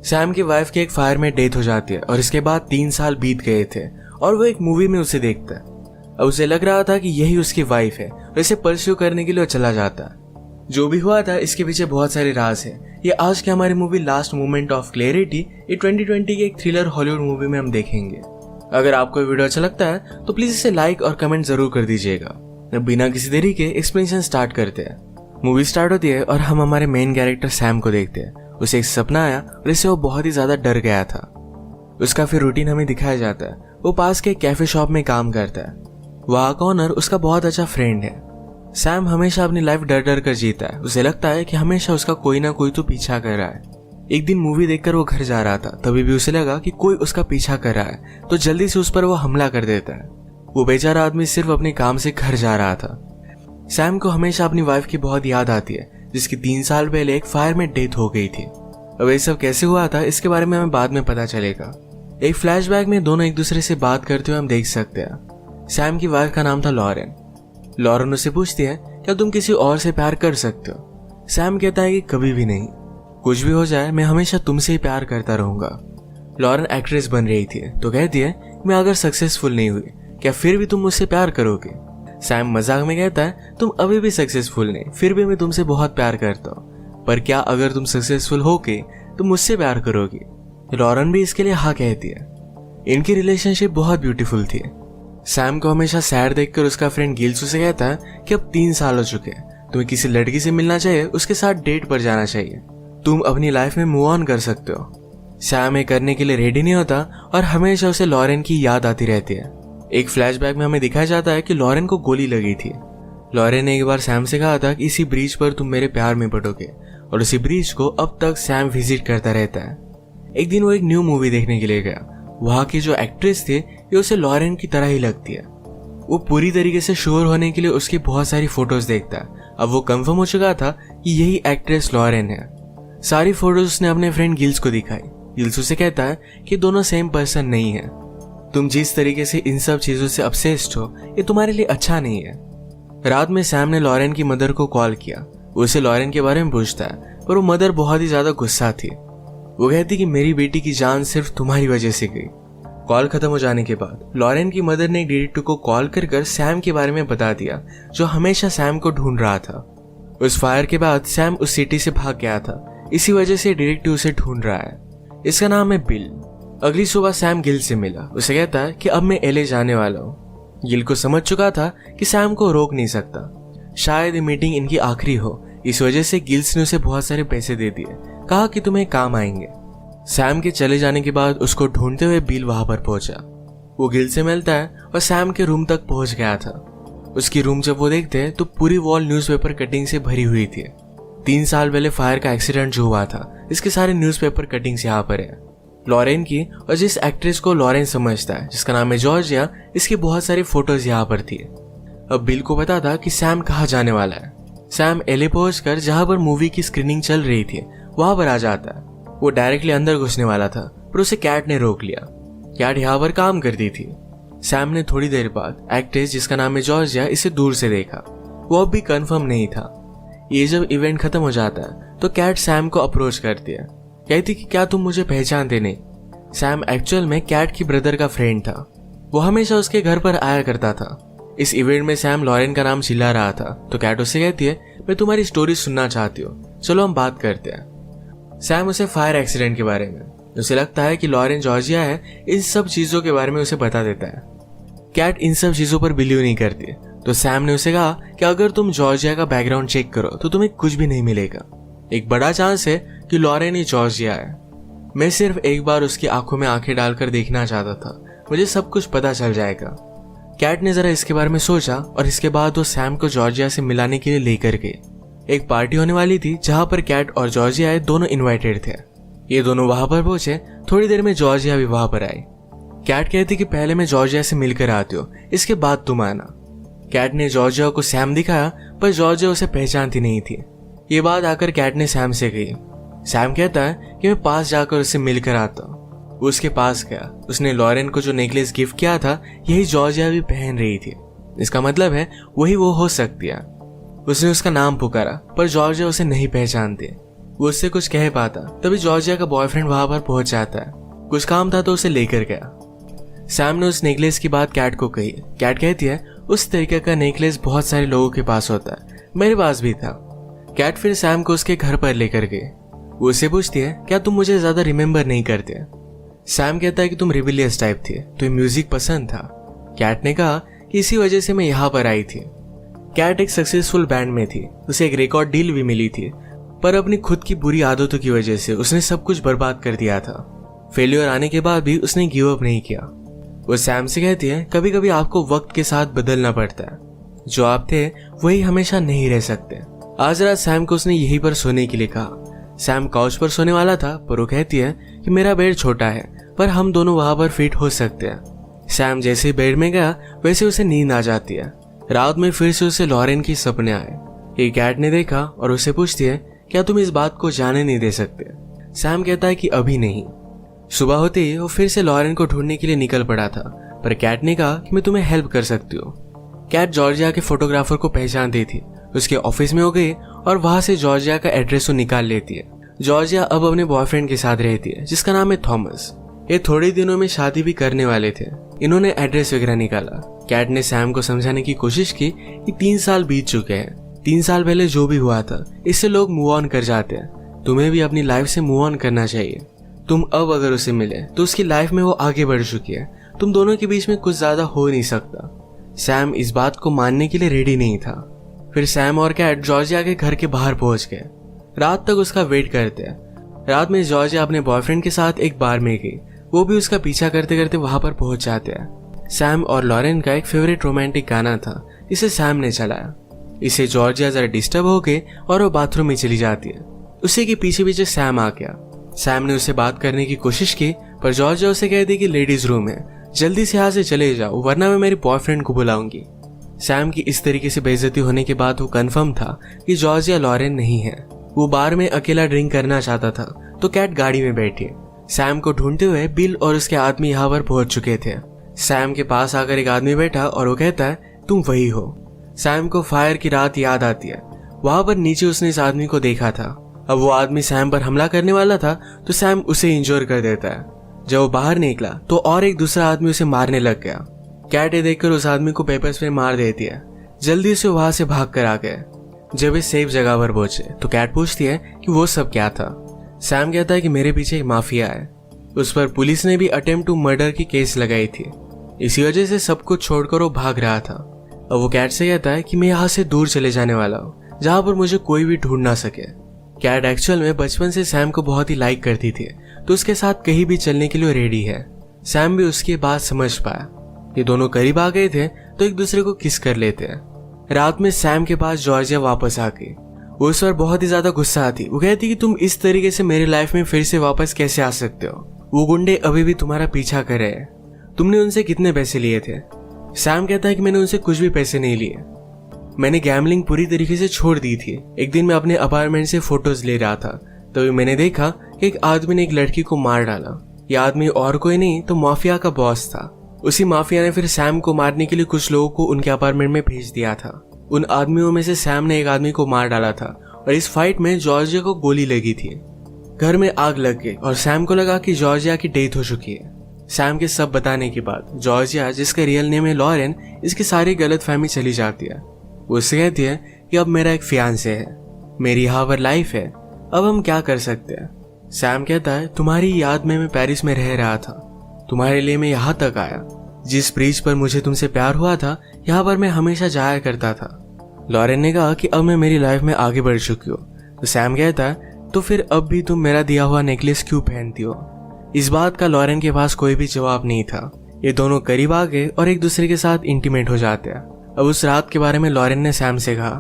Sam की wife की एक फायर में डेथ हो जाती है और इसके बाद 3 साल बीत गए थे और वो एक मूवी में उसे देखता है। अब उसे लग रहा था कि यही उसकी वाइफ है और इसे परस्यू करने के लिए वो चला जाता है। जो भी हुआ था इसके पीछे बहुत सारे राज है। ये आज की हमारी movie last moment of clarity ये 2020 की एक थ्रिलर हॉलीवुड मूवी में हम देखेंगे। अगर आपको वीडियो अच्छा लगता है तो प्लीज इसे लाइक और कमेंट जरूर कर दीजिएगा। बिना किसी देरी के एक्सप्लेनेशन स्टार्ट करते हैं। मूवी स्टार्ट होती है और हम हमारे मेन कैरेक्टर सैम को देखते हैं। उसे एक सपना आया और इससे वो बहुत ही ज्यादा डर गया था। उसका फिर रूटीन हमें दिखाया जाता है। वो पास के कैफे शॉप में काम करता है। वहाँ का ओनर उसका बहुत अच्छा फ्रेंड है। सैम हमेशा अपनी लाइफ डर डर कर जीता है। उसे लगता है कि हमेशा उसका कोई ना कोई तो पीछा कर रहा है। एक दिन मूवी देखकर वो घर जा रहा था, तभी भी उसे लगा कि कोई उसका पीछा कर रहा है, तो जल्दी से उस पर वो हमला कर देता है। वो बेचारा आदमी सिर्फ अपने काम से घर जा रहा था। सैम को हमेशा अपनी वाइफ की बहुत याद आती है, जिसकी 3 साल पहले एक फायर में डेथ हो गई थी। अब ये सब कैसे हुआ था इसके बारे में हमें बाद में पता चलेगा। एक फ्लैशबैक में दोनों एक दूसरे से बात करते हुए हम देख सकते हैं। सैम की वाइफ का नाम था लॉरेन। लॉरेन उससे पूछती है, क्या तुम किसी और से प्यार कर सकते हो? सैम कहता है कि कभी भी नहीं, कुछ भी हो जाए मैं हमेशा तुमसे ही प्यार करता रहूंगा। लॉरेन एक्ट्रेस बन रही थी तो कहती है, मैं अगर सक्सेसफुल नहीं हुई क्या फिर भी तुम मुझसे प्यार करोगे? सैम मजाक में कहता है, तुम अभी भी सक्सेसफुल नहीं, फिर भी मैं तुमसे बहुत प्यार करता हूँ, पर क्या अगर तुम सक्सेसफुल होके तो मुझसे प्यार करोगी? लॉरेन भी इसके लिए हाँ कहती है। इनकी रिलेशनशिप बहुत ब्यूटीफुल थी। सैम को हमेशा सैड देखकर उसका फ्रेंड गिल्स उसे कहता है कि अब 3 साल हो चुके हैं, तुम्हें किसी लड़की से मिलना चाहिए, उसके साथ डेट पर जाना चाहिए, तुम अपनी लाइफ में मूव ऑन कर सकते हो। सैम ये करने के लिए रेडी नहीं होता और हमेशा उसे लॉरेन की याद आती रहती है। एक फ्लैशबैक में हमें दिखाया जाता है कि लॉरेन को गोली लगी थी। लॉरेन ने एक बार सैम से कहा था कि इसी ब्रिज पर तुम मेरे प्यार में पड़ोगे, और उसी ब्रिज को अब तक सैम विजिट करता रहता है। एक दिन वो एक न्यू मूवी देखने के लिए गया। वहाँ की जो एक्ट्रेस थी ये उसे लॉरेन की तरह ही लगती है। वो पूरी तरीके से श्योर होने के लिए उसकी बहुत सारी फोटोज देखता है। अब वो कंफर्म हो चुका था कि यही एक्ट्रेस लॉरेन है। सारी फोटोज उसने अपने फ्रेंड गिल्स को दिखाई। गिल्स उसे कहता है कि दोनों सेम पर्सन नहीं है। तुम जिस तरीके से इन सब चीजों से ऑब्सेस्ड हो ये तुम्हारे लिए अच्छा नहीं है। रात में सैम ने लॉरेन की मदर को कॉल किया। उसे लॉरेन के बारे में पूछता है, पर वो मदर बहुत ही ज्यादा गुस्सा थी। वो कहती कि मेरी बेटी की जान सिर्फ तुम्हारी वजह से गई। कॉल खत्म हो जाने के बाद लॉरेन की मदर ने डिटेक्टिव को कॉल कर सैम के बारे में बता दिया, जो हमेशा सैम को ढूंढ रहा था। उस फायर के बाद सैम उस सिटी से भाग गया था, इसी वजह से डिटेक्टिव उसे ढूंढ रहा है। इसका नाम है बिल। अगली सुबह सैम गिल से मिला। उसे कहता है कि अब मैं एले जाने वाला हूँ। गिल को समझ चुका था कि सैम को रोक नहीं सकता। शायद ये मीटिंग इनकी आखिरी हो, इस वजह से गिल्स ने उसे बहुत सारे पैसे दे दिए, कहा कि तुम्हें काम आएंगे। सैम के चले जाने के बाद उसको ढूंढते हुए बिल वहां पर पहुंचा। वो गिल से मिलता है और सैम के रूम तक पहुंच गया था। उसकी रूम जब वो देखते हैं तो पूरी वॉल न्यूज़पेपर कटिंग से भरी हुई थी। 3 साल पहले फायर का एक्सीडेंट जो हुआ था इसके सारे न्यूज़पेपर कटिंग्स यहाँ पर है। लॉरेन की और जिस एक्ट्रेस को लॉरेन समझता है, जिसका नाम है जॉर्जिया, इसकी बहुत सारी फोटोज यहाँ पर थी। अब बिल को पता था कि सैम कहाँ जाने वाला है। सैम एले पहुंचकर जहाँ पर मूवी की स्क्रीनिंग चल रही थी वहां पर आ जाता है। वो डायरेक्टली अंदर घुसने वाला था, पर उसे कैट ने रोक लिया। कैट यहाँ पर काम करती थी। सैम ने थोड़ी देर बाद एक्ट्रेस जिसका नाम है जॉर्जिया इसे दूर से देखा। वो अब भी कंफर्म नहीं था। ये जब इवेंट खत्म हो जाता है तो कैट सैम को अप्रोच करती है, कहती कि क्या तुम मुझे पहचानते नहीं? सैम एक्चुअल में कैट की ब्रदर का फ्रेंड था। वो हमेशा उसके घर पर आया करता था। इस इवेंट में सैम लॉरेन का नाम चिल्ला रहा था तो कैट उससे कहती है, मैं तुम्हारी स्टोरी सुनना चाहती हूँ, चलो हम बात करते हैं। सैम उसे फायर एक्सीडेंट के बारे में, उसे लगता है कि लॉरेन जॉर्जिया है, इन सब चीजों के बारे में उसे बता देता है। कैट इन सब चीजों पर बिलीव नहीं करती, तो सैम ने उसे कहा कि अगर तुम जॉर्जिया का बैकग्राउंड चेक करो तो तुम्हें कुछ भी नहीं मिलेगा। एक बड़ा चांस है कि लॉरेन ही जॉर्जिया है। मैं सिर्फ एक बार उसकी आंखों में आंखें डालकर देखना चाहता था, मुझे सब कुछ पता चल जाएगा। कैट ने जरा इसके बारे में सोचा और इसके बाद वो सैम को जॉर्जिया से मिलाने के लिए लेकर गई। एक पार्टी होने वाली थी जहां पर कैट और जॉर्जिया दोनों इनवाइटेड थे। ये दोनों वहां पर पहुंचे। थोड़ी देर में जॉर्जिया भी वहां पर आई। कैट कहती कि पहले मैं जॉर्जिया से मिलकर आती हूँ, इसके बाद तुम आना। कैट ने जॉर्जिया को सैम दिखाया, पर जॉर्जिया उसे पहचानती नहीं थी। ये बात आकर कैट ने सैम से कही। सैम कहता है कि मैं पास जाकर उससे मिलकर आता हूँ। वो उसके पास गया। उसने लॉरेन को जो नेकलेस गिफ्ट किया था यही जॉर्जिया भी पहन रही थी। इसका मतलब है वही वो हो सकती है। उसने उसका नाम पुकारा, पर जॉर्जिया उसे नहीं पहचानती। वो उससे कुछ कह पाता तभी जॉर्जिया का बॉयफ्रेंड वहां पर पहुंच जाता है। कुछ काम था तो उसे लेकर गया। सैम ने उस नेकलेस की बात कैट को कही। कैट कहती है उस तरीके का नेकलेस बहुत सारे लोगों के पास होता है, मेरे पास भी था। कैट फिर सैम को उसके घर पर लेकर गई। वो उससे पूछती है क्या तुम मुझे ज्यादा रिमेम्बर नहीं करते। सैम कहता है कि तुम रिबिलियस टाइप थी, तुम्हें म्यूजिक पसंद था। कैट ने कहा कि इसी वजह से मैं यहाँ पर आई थी। कैट एक सक्सेसफुल बैंड में थी, उसे एक रिकॉर्ड डील भी मिली थी, पर अपनी खुद की बुरी आदतों की वजह से उसने सब कुछ बर्बाद कर दिया था। फेल्योर आने के बाद भी उसने गिव अप नहीं किया। वो सैम से कहती है कभी कभी आपको वक्त के साथ बदलना पड़ता है, जो आप थे वही हमेशा नहीं रह सकते। आज रात सैम को उसने यहीं पर सोने के लिए कहा। सैम काउच पर सोने वाला था, पर वो कहती है कि मेरा बेड छोटा है पर हम दोनों वहां पर फिट हो सकते हैं। सैम जैसे बेड में गया वैसे उसे नींद आ जाती है। रात में फिर से उसे लॉरेन की सपने आए। एक कैट ने देखा और उसे पूछती है क्या तुम इस बात को जाने नहीं दे सकते। सैम कहता है कि अभी नहीं। सुबह होते ही वो फिर से लॉरेन को ढूंढने के लिए निकल पड़ा था, पर कैट ने कहा कि मैं तुम्हें हेल्प कर सकती हूँ। कैट जॉर्जिया के फोटोग्राफर को पहचानती थी, उसके ऑफिस में हो गई और वहां से जॉर्जिया का एड्रेस निकाल लेती है। जॉर्जिया अब अपने बॉयफ्रेंड के साथ रहती है जिसका नाम है थॉमस। ये थोड़े दिनों में शादी भी करने वाले थे। इन्होंने एड्रेस वगैरह निकाला। कैट ने सैम को समझाने की कोशिश की कि 3 साल बीत चुके हैं। 3 साल पहले जो भी हुआ था इससे लोग मूव ऑन कर जाते हैं। तुम्हें भी अपनी लाइफ से मूव ऑन करना चाहिए। तुम अब अगर उसे मिले तो उसकी लाइफ में वो आगे बढ़ चुकी है, तुम दोनों के बीच में कुछ ज्यादा हो नहीं सकता। सैम इस बात को मानने के लिए रेडी नहीं था। फिर सैम और कैट जॉर्जिया के घर के बाहर पहुंच गए। रात तक उसका वेट करते हैं। रात में जॉर्जिया अपने बॉयफ्रेंड के साथ एक बार में गई। वो भी उसका पीछा करते करते वहां पर पहुंच जाते हैं। सैम और लॉरेन का एक फेवरेट रोमांटिक गाना था, इसे सैम ने चलाया। इसे जॉर्जिया जरा डिस्टर्ब हो गई और वो बाथरूम में चली जाती है। उसी के पीछे पीछे सैम आ गया। सैम ने उसे बात करने की कोशिश की, पर जॉर्जिया उसे कहती कि लेडीज रूम है, जल्दी से यहाँ से चले जाओ वरना मैं मेरे बॉयफ्रेंड को बुलाऊंगी। सैम की इस तरीके से बेइज्जती होने के बाद वो कंफर्म था कि जॉर्जिया लॉरेन नहीं है। वो बार में अकेला ड्रिंक करना चाहता था, तो कैट गाड़ी में बैठी। सैम को ढूंढते हुए बिल और उसके आदमी यहाँ पर पहुंच चुके थे। सैम के पास आकर एक आदमी बैठा और वो कहता है तुम वही हो। सैम को फायर की रात याद आती है। वहां पर नीचे उसने इस आदमी को देखा था। अब वो आदमी सैम पर हमला करने वाला था तो सैम उसे इंजोर कर देता है। जब वो बाहर निकला तो और एक दूसरा आदमी उसे मारने लग गया। कैट ये देखकर उस आदमी को पेपर स्प्रे मार देती है। जल्दी से वहां से भाग कर आ गए। जब वे सेफ जगह पर पहुंचे तो कैट पूछती है कि वो सब क्या था। सैम कहता है कि मेरे पीछे एक माफिया है, उस पर पुलिस ने भी अटेम्प्ट टू मर्डर की केस लगाई थी, इसी वजह से सब कुछ छोड़कर वो भाग रहा था। अब वो कैट से कहता है कि मैं यहाँ से दूर चले जाने वाला हूँ जहाँ पर मुझे कोई भी ढूंढ ना सके। कैट एक्चुअल में बचपन से सैम को बहुत ही लाइक करती थी, तो उसके साथ कहीं भी चलने के लिए रेडी है। सैम भी उसकी बात समझ पाया। ये दोनों करीब आ गए थे तो एक दूसरे को किस कर लेते हैं। रात में सैम के पास जॉर्जिया वापस आ गई। वो उस पर बहुत ही ज्यादा गुस्सा आती। वो कहती कि तुम इस तरीके से मेरी लाइफ में फिर से वापस कैसे आ सकते हो। वो गुंडे अभी भी तुम्हारा पीछा कर रहे हैं। तुमने उनसे कितने पैसे लिए थे। सैम कहता है कि मैंने उनसे कुछ भी पैसे नहीं लिए। मैंने गैम्बलिंग पूरी तरीके से छोड़ दी थी। एक दिन मैं अपने अपार्टमेंट से फोटोज ले रहा था, तभी मैंने देखा कि एक आदमी ने एक लड़की को मार डाला। यह आदमी और कोई नहीं तो माफिया का बॉस था। उसी माफिया ने फिर सैम को मारने के लिए कुछ लोगों को उनके अपार्टमेंट में भेज दिया था। उन आदमियों में से सैम ने एक आदमी को मार डाला था और इस फाइट में जॉर्जिया को गोली लगी थी। घर में आग लग गई और सैम को लगा कि जॉर्जिया की डेथ हो चुकी है। सैम के सब बताने के बाद जॉर्जिया, जिसका रियल नेम है लॉरेन, इसकी सारी गलतफहमी चली जाती है। वो उससे कहती है कि अब मेरा एक फियांसे है, मेरी यहाँ पर लाइफ है, अब हम क्या कर सकते हैं। सैम कहता है तुम्हारी याद में मैं पेरिस में रह रहा था, तुम्हारे लिए मैं यहाँ तक आया। जिस ब्रिज पर मुझे तुमसे प्यार हुआ था यहाँ पर मैं हमेशा जाया करता था। लॉरेन ने कहा कि अब मैं मेरी लाइफ में आगे बढ़ चुकी हूँ। तो सैम कहता है तो फिर अब भी तुम मेरा दिया हुआ नेकलेस क्यों पहनती हो। इस बात का लॉरेन के पास कोई भी जवाब नहीं था। ये दोनों करीब आ गए और एक दूसरे के साथ इंटीमेट हो जाते हैं। अब उस रात के बारे में लॉरेन ने सैम से कहा।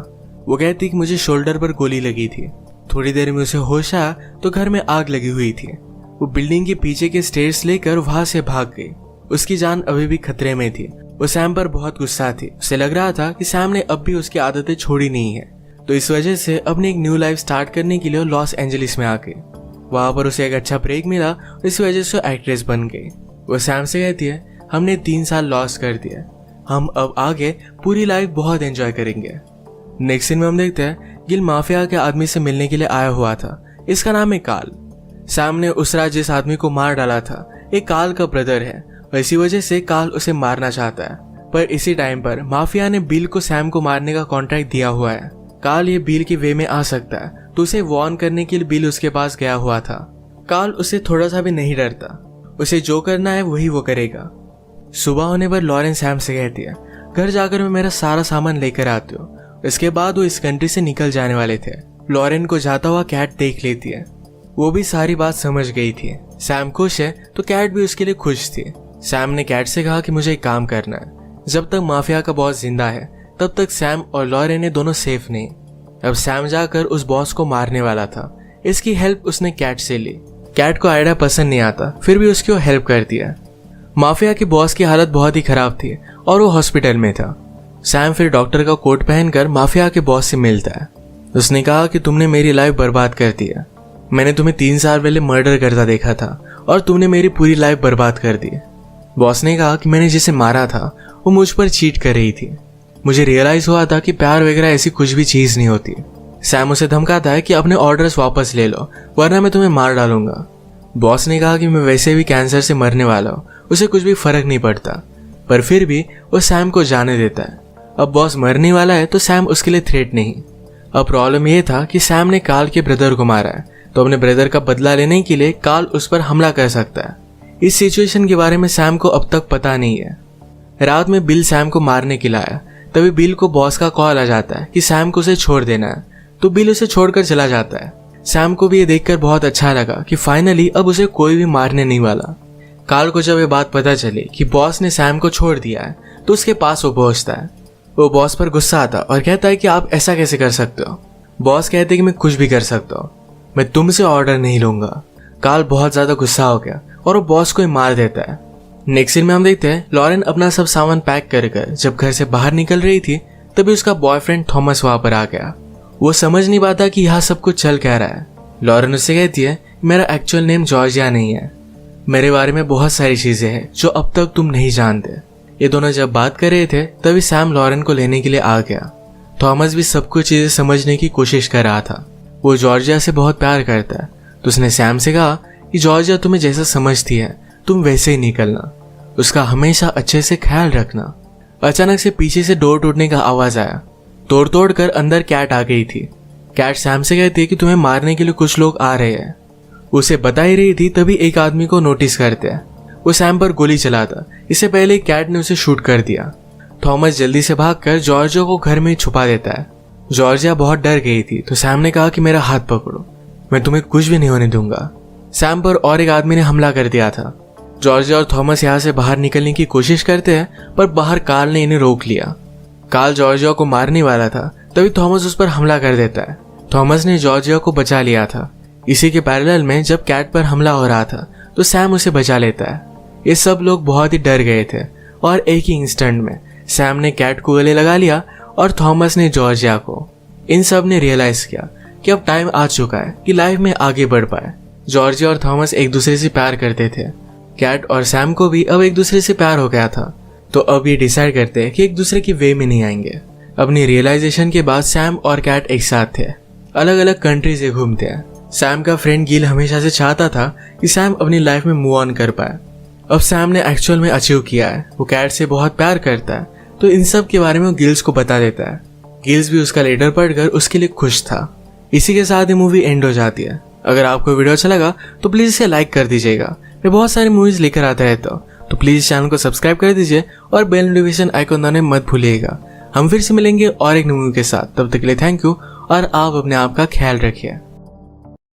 वो कहती कि मुझे शोल्डर पर गोली लगी थी। थोड़ी देर में उसे होश आया तो घर में आग लगी हुई थी। वो बिल्डिंग के पीछे के स्टेयर्स लेकर वहां से भाग गई। उसकी जान अभी भी खतरे में थी। वो सैम पर बहुत गुस्सा थी। उसे लग रहा था कि सैम ने अब भी उसकी आदतें छोड़ी नहीं है, तो इस वजह से अपनी एक न्यू लाइफ स्टार्ट करने के लिए लॉस एंजलिस में आ गई। वहां पर उसे एक अच्छा ब्रेक मिला और इस वजह से एक्ट्रेस बन गई। वो सैम से कहती है हमने 3 साल लॉस कर दिया, हम अब आगे पूरी लाइफ बहुत एंजॉय करेंगे। नेक्स्ट सीन में हम देखते हैं गिल माफिया के आदमी से मिलने के लिए आया हुआ था। इसका नाम है काल। सैम ने उस रात जिस आदमी को मार डाला था एक काल का ब्रदर है और इसी वजह से काल उसे मारना चाहता है। पर इसी टाइम पर माफिया ने बिल को सैम को मारने का कॉन्ट्रैक्ट दिया हुआ है। काल ये बिल के वे में आ सकता है तो उसे वार्न करने के लिए बिल उसके पास गया हुआ था। काल उससे थोड़ा सा भी नहीं डरता, उसे जो करना है वही वो करेगा। सुबह होने पर लॉरेन सैम से कहती है घर जाकर मैं मेरा सारा सामान लेकर आती हूँ। इसके बाद वो इस कंट्री से निकल जाने वाले थे। लॉरेन को जाता हुआ कैट देख लेती है, वो भी सारी बात समझ गई थी। सैम खुश है तो कैट भी उसके लिए खुश थी। सैम ने कैट से कहा कि मुझे एक काम करना है, जब तक माफिया का बॉस जिंदा है तब तक सैम और लॉरेन ने दोनों सेफ नहीं। अब सैम जाकर उस बॉस को मारने वाला था, इसकी हेल्प उसने कैट से ली। कैट को आइडिया पसंद नहीं आता फिर भी उसकी वो हेल्प करती है। माफिया के बॉस की हालत बहुत ही खराब थी और वो हॉस्पिटल में था। सैम फिर डॉक्टर का कोट पहनकर माफिया के बॉस से मिलता है। उसने कहा कि तुमने मेरी लाइफ बर्बाद कर दी है, मैंने तुम्हें 3 साल पहले मर्डर करता देखा था और तुमने मेरी पूरी लाइफ बर्बाद कर दी। बॉस ने कहा कि मैंने जिसे मारा था वो मुझ पर चीट कर रही थी। मुझे रियलाइज हुआ था कि प्यार वगैरह ऐसी कुछ भी चीज नहीं होती। सैम उसे धमकाता है कि अपने ऑर्डर्स वापस ले लो वरना मैं तुम्हें मार डालूंगा। बॉस ने कहा कि मैं वैसे भी कैंसर से मरने वाला हूँ, उसे कुछ भी फर्क नहीं पड़ता, पर फिर भी वो सैम को जाने देता है। अब बॉस मरने वाला है तो सैम उसके लिए थ्रेट नहीं। अब प्रॉब्लम यह था कि सैम ने काल के ब्रदर को मारा है तो अपने ब्रदर का बदला लेने के लिए काल उस पर हमला कर सकता है। इस सिचुएशन के बारे में सैम को अब तक पता नहीं है। रात में बिल सैम को मारने के लिए आया, तभी बिल को बॉस का कॉल आ जाता है कि सैम को उसे छोड़ देना है, तो बिल उसे छोड़कर चला जाता है। सैम को भी ये देखकर बहुत अच्छा लगा कि फाइनली अब उसे कोई भी मारने नहीं वाला। काल को जब ये बात पता चली कि बॉस ने सैम को छोड़ दिया है तो उसके पास वो पहुंचता है। वो बॉस पर गुस्सा आता और कहता है कि आप ऐसा कैसे कर सकते हो। बॉस कहते हैं कि मैं कुछ भी कर सकता हूँ, मैं तुमसे ऑर्डर नहीं लूंगा। काल बहुत ज्यादा गुस्सा हो गया और वो बॉस को ही मार देता है। नेक्स्ट सीन में हम देखते हैं लॉरेन अपना सब सामान पैक कर जब घर से बाहर निकल रही थी तभी उसका बॉयफ्रेंड थॉमस वहां पर आ गया। वो समझ नहीं पाता कि यहाँ सब कुछ चल क्या रहा है। लॉरेन उससे कहती है मेरा एक्चुअल नेम जॉर्जिया नहीं है, मेरे बारे में बहुत सारी चीजें हैं जो अब तक तुम नहीं जानते। ये दोनों जब बात कर रहे थे तभी सैम लॉरेन को लेने के लिए आ गया। थॉमस भी सब कुछ चीजें समझने की कोशिश कर रहा था। वो जॉर्जिया से बहुत प्यार करता है तो उसने सैम से कहा कि जॉर्जिया तुम्हें जैसा समझती है तुम वैसे ही निकलना, उसका हमेशा अच्छे से ख्याल रखना। अचानक से पीछे से डोर टूटने का आवाज आया। तोड़ कर अंदर कैट आ गई थी। कैट सैम से कहती है कि तुम्हें मारने के लिए कुछ लोग आ रहे हैं। उसे बता ही रही थी तभी एक आदमी को नोटिस करते हैं। वो सैम पर गोली चलाता, इससे पहले कैट ने उसे शूट कर दिया। थॉमस जल्दी से भागकर जॉर्जिया को घर में छुपा देता है। जॉर्जिया बहुत डर गई थी तो सैम ने कहा कि मेरा हाथ पकड़ो, मैं तुम्हें कुछ भी नहीं होने दूंगा। सैम पर और एक आदमी ने हमला कर दिया था। जॉर्जिया और थॉमस यहाँ से बाहर निकलने की कोशिश करते हैं पर बाहर काल ने इन्हें रोक लिया। काल जॉर्जिया को मारने वाला था तभी थॉमस उस पर हमला कर देता है। थॉमस ने जॉर्जिया को बचा लिया था। इसी के पैरेलल में जब कैट पर हमला हो रहा था तो सैम उसे बचा लेता है। ये सब लोग बहुत ही डर गए थे और एक ही इंस्टेंट में सैम ने कैट को गले लगा लिया और थॉमस ने जॉर्जिया को। इन सब ने रियलाइज किया कि अब टाइम आ चुका है कि लाइफ में आगे बढ़ पाए। जॉर्जिया और थॉमस एक दूसरे से प्यार करते थे। कैट और सैम को भी अब एक दूसरे से प्यार हो गया था तो अब ये डिसाइड करते हैं कि एक दूसरे की वे में नहीं आएंगे। अपनी रियलाइजेशन के बाद सैम और कैट एक साथ थे, अलग अलग कंट्री से घूमते हैं। सैम का फ्रेंड गिल हमेशा से चाहता था कि सैम अपनी लाइफ में मूव ऑन कर पाए। अब सैम ने एक्चुअल में अचीव किया है। वो कैट से बहुत प्यार करता है तो इन सब के बारे में वो गिल्स को बता देता है। गिल्स भी उसका लेटर पढ़कर उसके लिए खुश था। इसी के साथ ये मूवी एंड हो जाती है। अगर आपको वीडियो अच्छा लगा तो प्लीज इसे लाइक कर दीजिएगा। मैं बहुत सारी मूवीज लेकर आता रहता हूँ तो प्लीज चैनल को सब्सक्राइब कर दीजिए और बेल नोटिफिकेशन आइकन दबाना मत भूलिएगा। हम फिर से मिलेंगे और एक मूवी के साथ, तब तक के लिए थैंक यू और आप अपने आप का ख्याल रखिए।